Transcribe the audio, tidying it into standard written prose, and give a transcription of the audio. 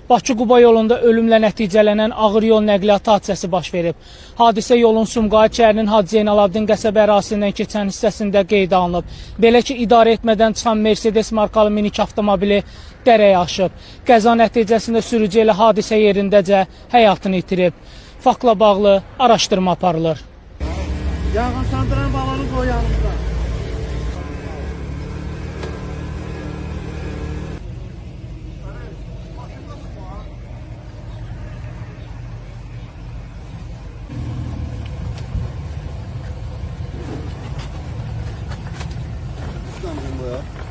Bakı-Quba yolunda ölümlə nəticələnən ağır yol nəqliyyat hadisəsi baş verib. Hadisə yolun Sumqayıt şəhərinin Hacı Zeynalabdin qəsəbə ərazisindən keçən hissəsində qeydə alınıb. Belə ki, idarə etmədən çıxan Mercedes markalı minik avtomobili dərəyə aşıb. Qəza nəticəsində sürücü elə hadisə yerindəcə həyatını itirib. Faktla bağlı araşdırma aparılır. Yanğın söndürən balonu qoy yanımıza. Sizden bu ya.